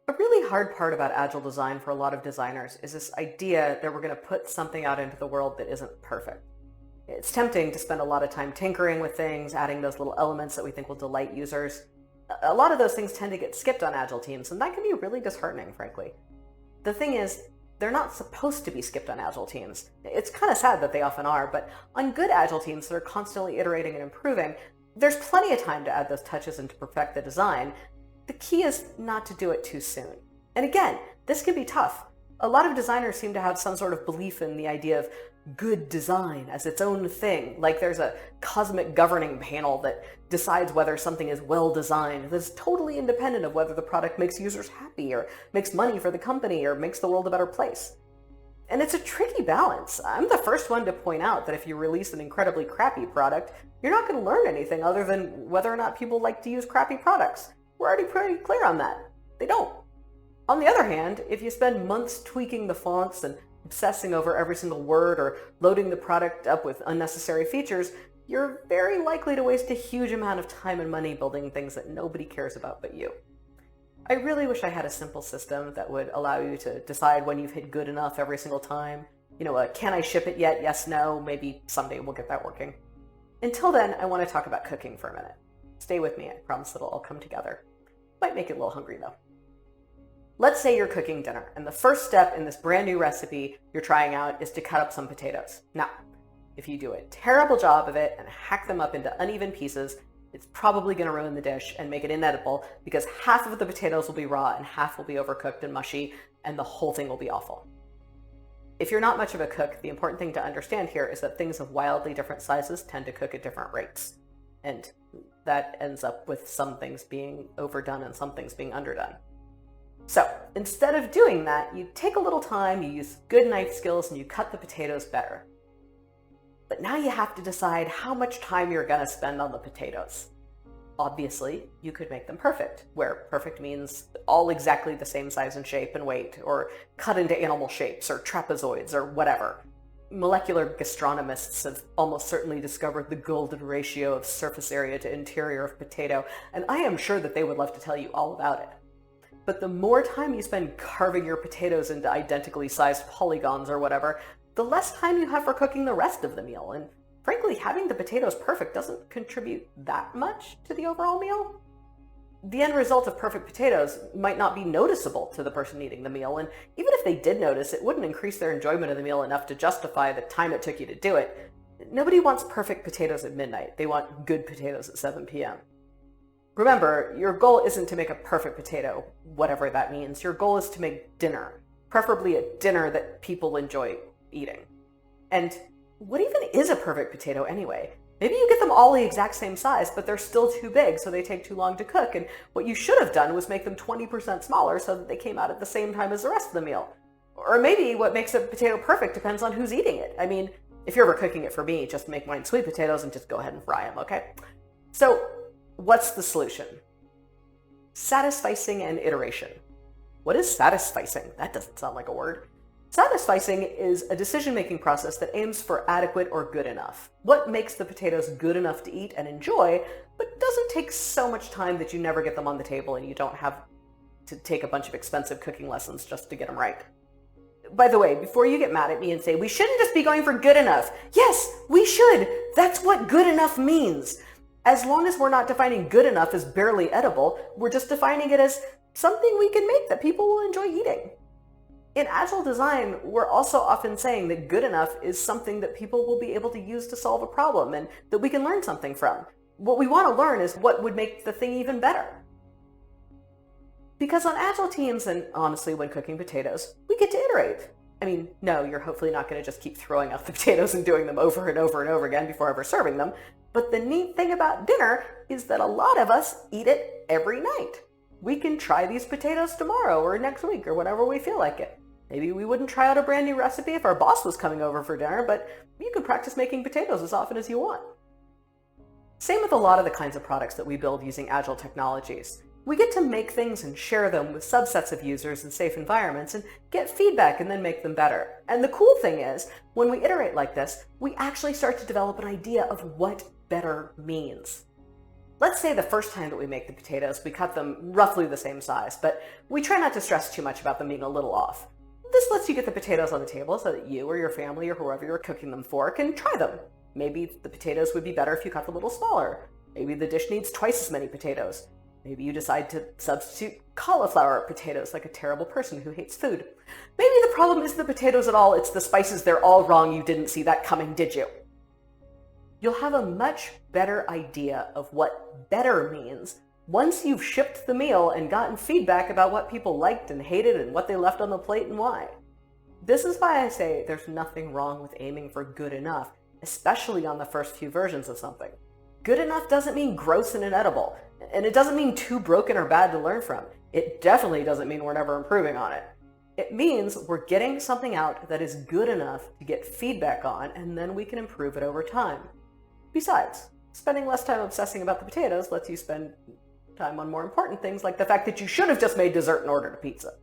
A really hard part about Agile design for a lot of designers is this idea that we're going to put something out into the world that isn't perfect. It's tempting to spend a lot of time tinkering with things, adding those little elements that we think will delight users. A lot of those things tend to get skipped on Agile teams, and that can be really disheartening, frankly. The thing is, they're not supposed to be skipped on Agile teams. It's kind of sad that they often are, but on good Agile teams that are constantly iterating and improving, there's plenty of time to add those touches and to perfect the design. The key is not to do it too soon. And again, this can be tough. A lot of designers seem to have some sort of belief in the idea of good design as its own thing, like there's a cosmic governing panel that decides whether something is well designed, that's totally independent of whether the product makes users happy or makes money for the company or makes the world a better place. And it's a tricky balance. I'm the first one to point out that if you release an incredibly crappy product, you're not going to learn anything other than whether or not people like to use crappy products. We're already pretty clear on that. They don't. On the other hand, if you spend months tweaking the fonts and obsessing over every single word or loading the product up with unnecessary features, you're very likely to waste a huge amount of time and money building things that nobody cares about but you. I really wish I had a simple system that would allow you to decide when you've hit good enough every single time. Can I ship it yet? Yes, no, maybe someday we'll get that working. Until then, I want to talk about cooking for a minute. Stay with me, I promise it'll all come together. Might make it a little hungry though. Let's say you're cooking dinner, and the first step in this brand new recipe you're trying out is to cut up some potatoes. Now, if you do a terrible job of it and hack them up into uneven pieces, it's probably going to ruin the dish and make it inedible because half of the potatoes will be raw and half will be overcooked and mushy, and the whole thing will be awful. If you're not much of a cook, the important thing to understand here is that things of wildly different sizes tend to cook at different rates. And that ends up with some things being overdone and some things being underdone. So instead of doing that, you take a little time, you use good knife skills, and you cut the potatoes better. But now you have to decide how much time you're going to spend on the potatoes. Obviously, you could make them perfect, where perfect means all exactly the same size and shape and weight, or cut into animal shapes or trapezoids or whatever. Molecular gastronomists have almost certainly discovered the golden ratio of surface area to interior of potato, and I am sure that they would love to tell you all about it. But the more time you spend carving your potatoes into identically sized polygons or whatever, the less time you have for cooking the rest of the meal. And frankly, having the potatoes perfect doesn't contribute that much to the overall meal. The end result of perfect potatoes might not be noticeable to the person eating the meal, and even if they did notice, it wouldn't increase their enjoyment of the meal enough to justify the time it took you to do it. Nobody wants perfect potatoes at midnight. They want good potatoes at 7 p.m. Remember, your goal isn't to make a perfect potato, whatever that means. Your goal is to make dinner, preferably a dinner that people enjoy eating. And what even is a perfect potato anyway? Maybe you get them all the exact same size, but they're still too big, so they take too long to cook, and what you should have done was make them 20% smaller so that they came out at the same time as the rest of the meal. Or maybe what makes a potato perfect depends on who's eating it. I mean, if you're ever cooking it for me, just make mine sweet potatoes and just go ahead and fry them, okay? So, what's the solution? Satisficing and iteration. What is satisficing? That doesn't sound like a word. Satisficing is a decision-making process that aims for adequate or good enough. What makes the potatoes good enough to eat and enjoy, but doesn't take so much time that you never get them on the table and you don't have to take a bunch of expensive cooking lessons just to get them right. By the way, before you get mad at me and say, we shouldn't just be going for good enough. Yes, we should. That's what good enough means. As long as we're not defining good enough as barely edible, we're just defining it as something we can make that people will enjoy eating. In Agile design, we're also often saying that good enough is something that people will be able to use to solve a problem and that we can learn something from. What we want to learn is what would make the thing even better. Because on Agile teams, and honestly when cooking potatoes, we get to iterate. I mean, no, you're hopefully not going to just keep throwing out the potatoes and doing them over and over and over again before ever serving them. But the neat thing about dinner is that a lot of us eat it every night. We can try these potatoes tomorrow or next week or whenever we feel like it. Maybe we wouldn't try out a brand new recipe if our boss was coming over for dinner, but you can practice making potatoes as often as you want. Same with a lot of the kinds of products that we build using Agile technologies. We get to make things and share them with subsets of users in safe environments and get feedback and then make them better. And the cool thing is, when we iterate like this, we actually start to develop an idea of what better means. Let's say the first time that we make the potatoes, we cut them roughly the same size, but we try not to stress too much about them being a little off. This lets you get the potatoes on the table so that you or your family or whoever you're cooking them for can try them. Maybe the potatoes would be better if you cut them a little smaller. Maybe the dish needs twice as many potatoes. Maybe you decide to substitute cauliflower potatoes like a terrible person who hates food. Maybe the problem isn't the potatoes at all, it's the spices. They're all wrong. You didn't see that coming, did you? You'll have a much better idea of what better means once you've shipped the meal and gotten feedback about what people liked and hated and what they left on the plate and why. This is why I say there's nothing wrong with aiming for good enough, especially on the first few versions of something. Good enough doesn't mean gross and inedible, and it doesn't mean too broken or bad to learn from. It definitely doesn't mean we're never improving on it. It means we're getting something out that is good enough to get feedback on, and then we can improve it over time. Besides, spending less time obsessing about the potatoes lets you spend time on more important things like the fact that you should have just made dessert and ordered a pizza.